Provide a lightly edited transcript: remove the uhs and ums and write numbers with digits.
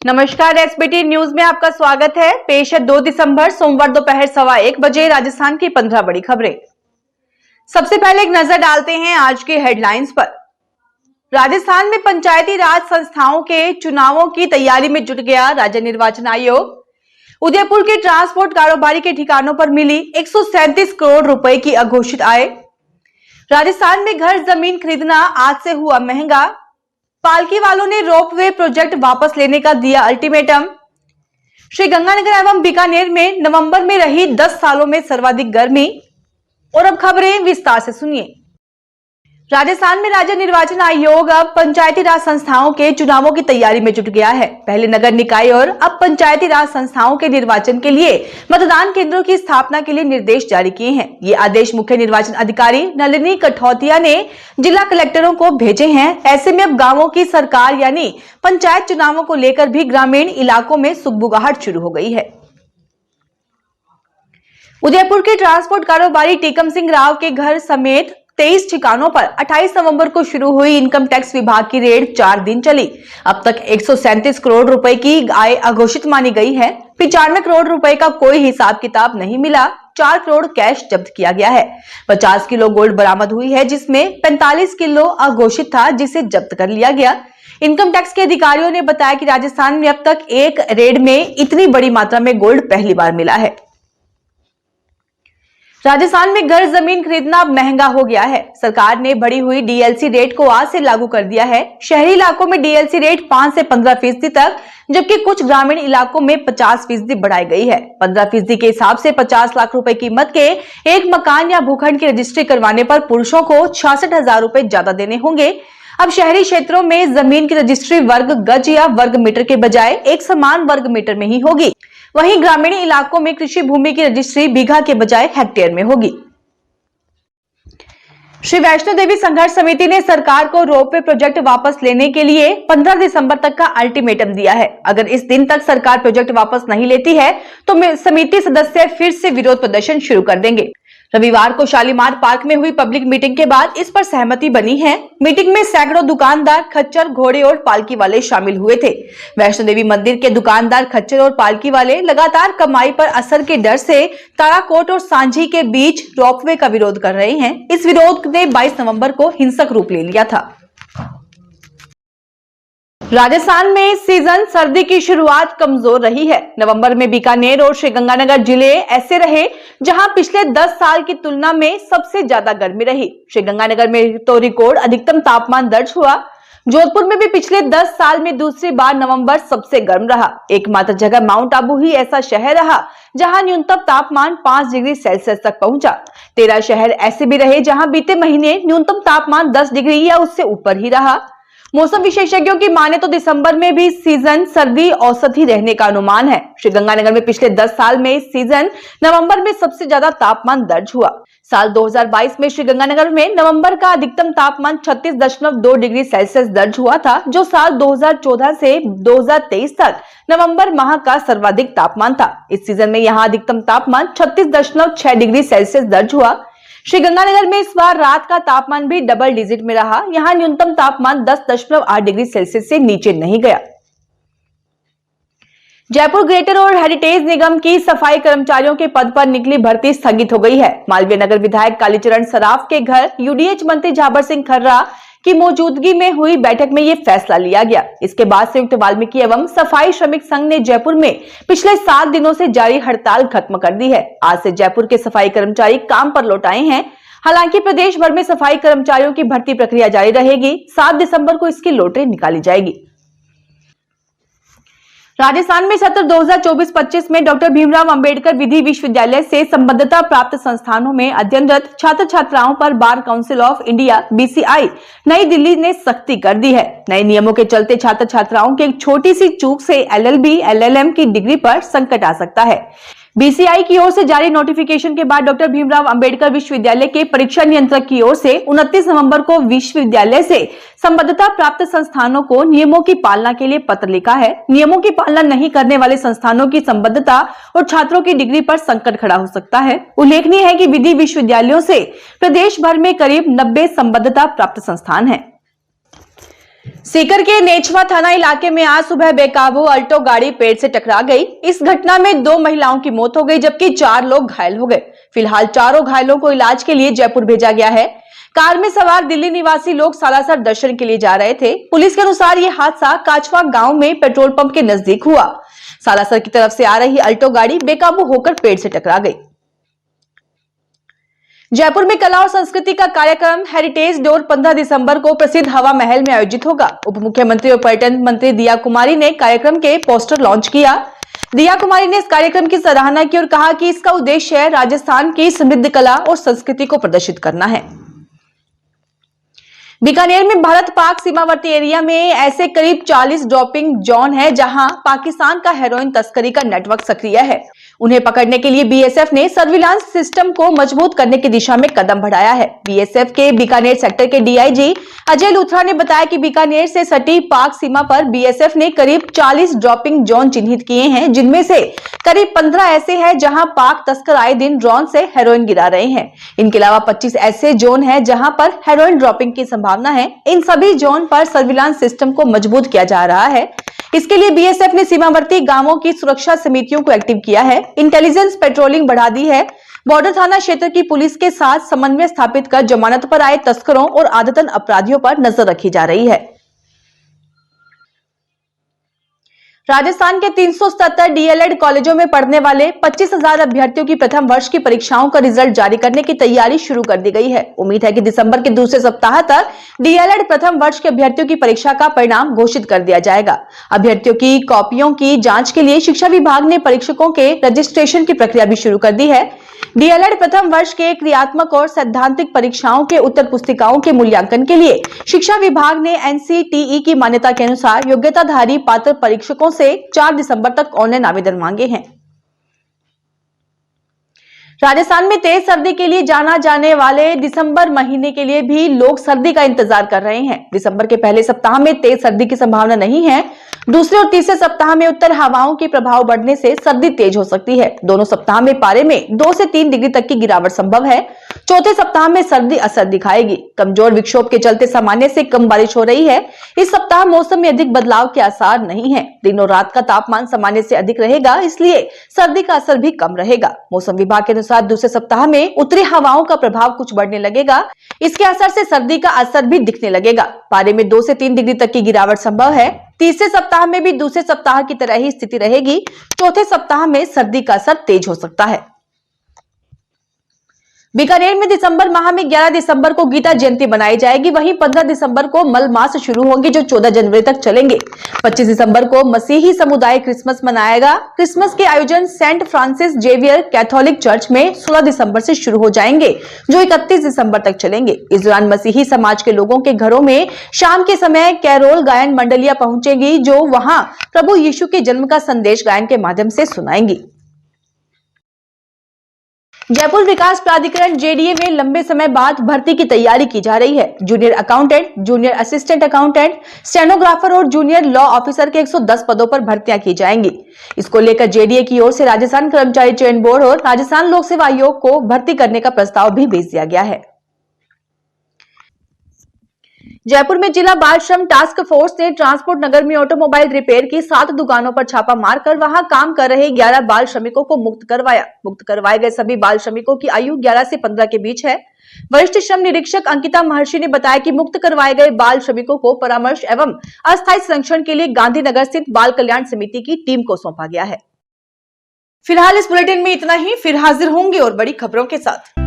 नमस्कार, SBT news में आपका स्वागत है। पेश है 2 दिसंबर सोमवार दोपहर 1:15 बजे राजस्थान की 15 बड़ी खबरें। सबसे पहले एक नजर डालते हैं आज के हेडलाइंस पर। राजस्थान में पंचायती राज संस्थाओं के चुनावों की तैयारी में जुट गया राज्य निर्वाचन आयोग। उदयपुर के ट्रांसपोर्ट कारोबारी के ठिकानों पर मिली 137 करोड़ रुपए की अघोषित आय। राजस्थान में घर जमीन खरीदना आज से हुआ महंगा। पालकी वालों ने रोपवे प्रोजेक्ट वापस लेने का दिया अल्टीमेटम। श्रीगंगानगर एवं बीकानेर में नवंबर में रही 10 सालों में सर्वाधिक गर्मी। और अब खबरें विस्तार से सुनिए। राजस्थान में राज्य निर्वाचन आयोग अब पंचायती राज संस्थाओं के चुनावों की तैयारी में जुट गया है। पहले नगर निकाय और अब पंचायती राज संस्थाओं के निर्वाचन के लिए मतदान केंद्रों की स्थापना के लिए निर्देश जारी किए हैं। ये आदेश मुख्य निर्वाचन अधिकारी नलिनी कठौतिया ने जिला कलेक्टरों को भेजे हैं। ऐसे में अब गांवों की सरकार यानी पंचायत चुनावों को लेकर भी ग्रामीण इलाकों में सुगबुगाहट शुरू हो गई है। उदयपुर के ट्रांसपोर्ट कारोबारी टीकम सिंह राव के घर समेत 23 ठिकानों पर 28 नवंबर को शुरू हुई इनकम टैक्स विभाग की रेड 4 दिन चली। अब तक 137 करोड़ रुपए की आय अघोषित मानी गई है। 95 करोड़ रुपए का कोई हिसाब किताब नहीं मिला। 4 करोड़ कैश जब्त किया गया है। 50 किलो गोल्ड बरामद हुई है, जिसमें 45 किलो अघोषित था, जिसे जब्त कर लिया गया। इनकम टैक्स के अधिकारियों ने बताया कि राजस्थान में अब तक एक रेड में इतनी बड़ी मात्रा में गोल्ड पहली बार मिला है। राजस्थान में घर जमीन खरीदना अब महंगा हो गया है। सरकार ने बढ़ी हुई डीएलसी रेट को आज से लागू कर दिया है। शहरी इलाकों में डीएलसी रेट 5 से 15% तक, जबकि कुछ ग्रामीण इलाकों में 50% बढ़ाई गई है। 15% के हिसाब से 50 लाख रुपए कीमत के एक मकान या भूखंड की रजिस्ट्री करवाने पर पुरुषों को 66,000 रुपए ज्यादा देने होंगे। अब शहरी क्षेत्रों में जमीन की रजिस्ट्री वर्ग गज या वर्ग मीटर के बजाय एक समान वर्ग मीटर में ही होगी। वहीं ग्रामीण इलाकों में कृषि भूमि की रजिस्ट्री बीघा के बजाय हेक्टेयर में होगी। श्री वैष्णो देवी संघर्ष समिति ने सरकार को रोपवे प्रोजेक्ट वापस लेने के लिए 15 दिसंबर तक का अल्टीमेटम दिया है। अगर इस दिन तक सरकार प्रोजेक्ट वापस नहीं लेती है तो समिति सदस्य फिर से विरोध प्रदर्शन शुरू कर देंगे। रविवार को शालीमार पार्क में हुई पब्लिक मीटिंग के बाद इस पर सहमति बनी है। मीटिंग में सैकड़ों दुकानदार, खच्चर, घोड़े और पालकी वाले शामिल हुए थे। वैष्णो देवी मंदिर के दुकानदार, खच्चर और पालकी वाले लगातार कमाई पर असर के डर से ताराकोट और सांझी के बीच रोपवे का विरोध कर रहे हैं। इस विरोध ने 22 नवंबर को हिंसक रूप ले लिया था। राजस्थान में सीजन सर्दी की शुरुआत कमजोर रही है। नवंबर में बीकानेर और श्रीगंगानगर जिले ऐसे रहे जहां पिछले 10 साल की तुलना में सबसे ज्यादा गर्मी रही। श्रीगंगानगर में तो रिकॉर्ड अधिकतम तापमान दर्ज हुआ। जोधपुर में भी पिछले 10 साल में दूसरी बार नवंबर सबसे गर्म रहा। एकमात्र जगह माउंट आबू ही ऐसा शहर रहा जहां न्यूनतम तापमान 5 डिग्री सेल्सियस तक पहुंचा। 13 शहर ऐसे भी रहे जहां बीते महीने न्यूनतम तापमान 10 डिग्री या उससे ऊपर ही रहा। मौसम विशेषज्ञों की माने तो दिसंबर में भी सीजन सर्दी औसत ही रहने का अनुमान है। श्रीगंगानगर में पिछले 10 साल में इस सीजन नवंबर में सबसे ज्यादा तापमान दर्ज हुआ। साल 2022 में श्रीगंगानगर में नवंबर का अधिकतम तापमान 36.2 डिग्री सेल्सियस दर्ज हुआ था, जो साल 2014 से 2023 तक नवंबर माह का सर्वाधिक तापमान था। इस सीजन में यहाँ अधिकतम तापमान 36.6 डिग्री सेल्सियस दर्ज हुआ। श्रीगंगानगर में इस बार रात का तापमान भी डबल डिजिट में रहा। यहाँ न्यूनतम तापमान 10.8 डिग्री सेल्सियस से नीचे नहीं गया। जयपुर ग्रेटर और हेरिटेज निगम की सफाई कर्मचारियों के पद पर निकली भर्ती स्थगित हो गई है। मालवीय नगर विधायक कालीचरण सराफ के घर यूडीएच मंत्री झाबर सिंह खर्रा की मौजूदगी में हुई बैठक में यह फैसला लिया गया। इसके बाद संयुक्त वाल्मीकि एवं सफाई श्रमिक संघ ने जयपुर में पिछले 7 दिनों से जारी हड़ताल खत्म कर दी है। आज से जयपुर के सफाई कर्मचारी काम पर लौट आए हैं। हालांकि प्रदेश भर में सफाई कर्मचारियों की भर्ती प्रक्रिया जारी रहेगी। 7 दिसंबर को इसकी लॉटरी निकाली जाएगी। राजस्थान में सत्र 2024-25 में डॉक्टर भीमराव अंबेडकर विधि विश्वविद्यालय से संबद्धता प्राप्त संस्थानों में अध्ययनरत छात्र छात्राओं पर bar council of India (BCI) नई दिल्ली ने सख्ती कर दी है। नए नियमों के चलते छात्र छात्राओं की एक छोटी सी चूक से एलएलबी, एलएलएम की डिग्री पर संकट आ सकता है। बीसीआई की ओर से जारी नोटिफिकेशन के बाद डॉक्टर भीमराव अंबेडकर विश्वविद्यालय के परीक्षा नियंत्रक की ओर से 29 नवंबर को विश्वविद्यालय से संबद्धता प्राप्त संस्थानों को नियमों की पालना के लिए पत्र लिखा है। नियमों की पालना नहीं करने वाले संस्थानों की संबद्धता और छात्रों की डिग्री पर संकट खड़ा हो सकता है। उल्लेखनीय है कि विधि विश्वविद्यालयों से प्रदेश भर में करीब 90 संबद्धता प्राप्त संस्थान हैं। सीकर के नेचवा थाना इलाके में आज सुबह बेकाबू अल्टो गाड़ी पेड़ से टकरा गई। इस घटना में 2 महिलाओं की मौत हो गई जबकि 4 लोग घायल हो गए। फिलहाल चारों घायलों को इलाज के लिए जयपुर भेजा गया है। कार में सवार दिल्ली निवासी लोग सालासर दर्शन के लिए जा रहे थे। पुलिस के अनुसार ये हादसा काचवा गांव में पेट्रोल पंप के नजदीक हुआ। सालासर की तरफ से आ रही अल्टो गाड़ी बेकाबू होकर पेड़ से टकरा गई। जयपुर में कला और संस्कृति का कार्यक्रम हेरिटेज डोर 15 दिसंबर को प्रसिद्ध हवा महल में आयोजित होगा। उप मुख्यमंत्री और पर्यटन मंत्री दिया कुमारी ने कार्यक्रम के पोस्टर लॉन्च किया। दिया कुमारी ने इस कार्यक्रम की सराहना की और कहा कि इसका उद्देश्य है राजस्थान की समृद्ध कला और संस्कृति को प्रदर्शित करना है। बीकानेर में भारत पाक सीमावर्ती एरिया में ऐसे करीब 40 ड्रॉपिंग जोन है जहां पाकिस्तान का हेरोइन तस्करी का नेटवर्क सक्रिय है। उन्हें पकड़ने के लिए बीएसएफ ने सर्विलांस सिस्टम को मजबूत करने की दिशा में कदम बढ़ाया है। बीएसएफ के बीकानेर सेक्टर के डीआईजी अजय लूथरा ने बताया कि बीकानेर से सटी पाक सीमा पर बीएसएफ ने करीब 40 ड्रॉपिंग जोन चिन्हित किए हैं, जिनमें से करीब 15 ऐसे हैं जहां पाक तस्कर आए दिन ड्रोन से हेरोइन गिरा रहे हैं। इनके अलावा 25 ऐसे जोन हैं जहां पर हेरोइन ड्रॉपिंग की संभावना है। इन सभी जोन पर सर्विलांस सिस्टम को मजबूत किया जा रहा है। इसके लिए बीएसएफ ने सीमावर्ती गांवों की सुरक्षा समितियों को एक्टिव किया है, इंटेलिजेंस पेट्रोलिंग बढ़ा दी है। बॉर्डर थाना क्षेत्र की पुलिस के साथ समन्वय स्थापित कर जमानत पर आए तस्करों और आदतन अपराधियों पर नजर रखी जा रही है। राजस्थान के 377 डीएलएड कॉलेजों में पढ़ने वाले 25,000 अभ्यर्थियों की प्रथम वर्ष की परीक्षाओं का रिजल्ट जारी करने की तैयारी शुरू कर दी गई है। उम्मीद है कि दिसंबर के दूसरे सप्ताह तक डीएलएड प्रथम वर्ष के अभ्यर्थियों की परीक्षा का परिणाम घोषित कर दिया जाएगा। अभ्यर्थियों की कॉपियों की जांच के लिए शिक्षा विभाग ने परीक्षकों के रजिस्ट्रेशन की प्रक्रिया भी शुरू कर दी है। डीएलएड प्रथम वर्ष के क्रियात्मक और सैद्धांतिक परीक्षाओं के उत्तर पुस्तिकाओं के मूल्यांकन के लिए शिक्षा विभाग ने एनसीटीई की मान्यता के अनुसार योग्यताधारी पात्र परीक्षकों से 4 दिसंबर तक ऑनलाइन आवेदन मांगे हैं। राजस्थान में तेज सर्दी के लिए जाना जाने वाले दिसंबर महीने के लिए भी लोग सर्दी का इंतजार कर रहे हैं। दिसंबर के पहले सप्ताह में तेज सर्दी की संभावना नहीं है। दूसरे और तीसरे सप्ताह में उत्तर हवाओं के प्रभाव बढ़ने से सर्दी तेज हो सकती है। दोनों सप्ताह में पारे में 2 से 3 डिग्री तक की गिरावट संभव है। चौथे सप्ताह में सर्दी असर दिखाएगी। कमजोर विक्षोभ के चलते सामान्य से कम बारिश हो रही है। इस सप्ताह मौसम में अधिक बदलाव के आसार नहीं है। दिन और रात का तापमान सामान्य से अधिक रहेगा, इसलिए सर्दी का असर भी कम रहेगा। मौसम विभाग के अनुसार दूसरे सप्ताह में उत्तरी हवाओं का प्रभाव कुछ बढ़ने लगेगा। इसके असर से सर्दी का असर भी दिखने लगेगा। पारे में 2 से 3 डिग्री तक की गिरावट संभव है। तीसरे सप्ताह में भी दूसरे सप्ताह की तरह ही स्थिति रहेगी। चौथे सप्ताह में सर्दी का असर तेज हो सकता है। बीकानेर में दिसंबर माह में 11 दिसंबर को गीता जयंती बनाई जाएगी। वहीं 15 दिसंबर को मलमास शुरू होंगे जो 14 जनवरी तक चलेंगे। 25 दिसंबर को मसीही समुदाय क्रिसमस मनाएगा। क्रिसमस के आयोजन saint Francis Xavier Catholic church में 16 दिसंबर से शुरू हो जाएंगे जो 31 दिसंबर तक चलेंगे। इस दौरान मसीही समाज के लोगों के घरों में शाम के समय कैरोल गायन मंडलियां पहुंचेगी जो वहां प्रभु यीशु के जन्म का संदेश गायन के माध्यम से सुनाएंगी। जयपुर विकास प्राधिकरण जेडीए में लंबे समय बाद भर्ती की तैयारी की जा रही है। Junior accountant, junior assistant accountant, stenographer और जूनियर लॉ ऑफिसर के 110 पदों पर भर्तियां की जाएंगी। इसको लेकर जेडीए की ओर से राजस्थान कर्मचारी चयन बोर्ड और राजस्थान लोक सेवा आयोग को भर्ती करने का प्रस्ताव भी भेज दिया गया है। जयपुर में जिला बाल श्रम टास्क फोर्स ने ट्रांसपोर्ट नगर में ऑटोमोबाइल रिपेयर की 7 दुकानों पर छापा मारकर वहां काम कर रहे 11 बाल श्रमिकों को मुक्त करवाया। मुक्त करवाए गए सभी बाल श्रमिकों की आयु 11 से 15 के बीच है। वरिष्ठ श्रम निरीक्षक अंकिता महर्षि ने बताया कि मुक्त करवाए गए बाल श्रमिकों को परामर्श एवं अस्थायी संरक्षण के लिए गांधीनगर स्थित बाल कल्याण समिति की टीम को सौंपा गया है। फिलहाल इस बुलेटिन में इतना ही। फिर हाजिर होंगे और बड़ी खबरों के साथ।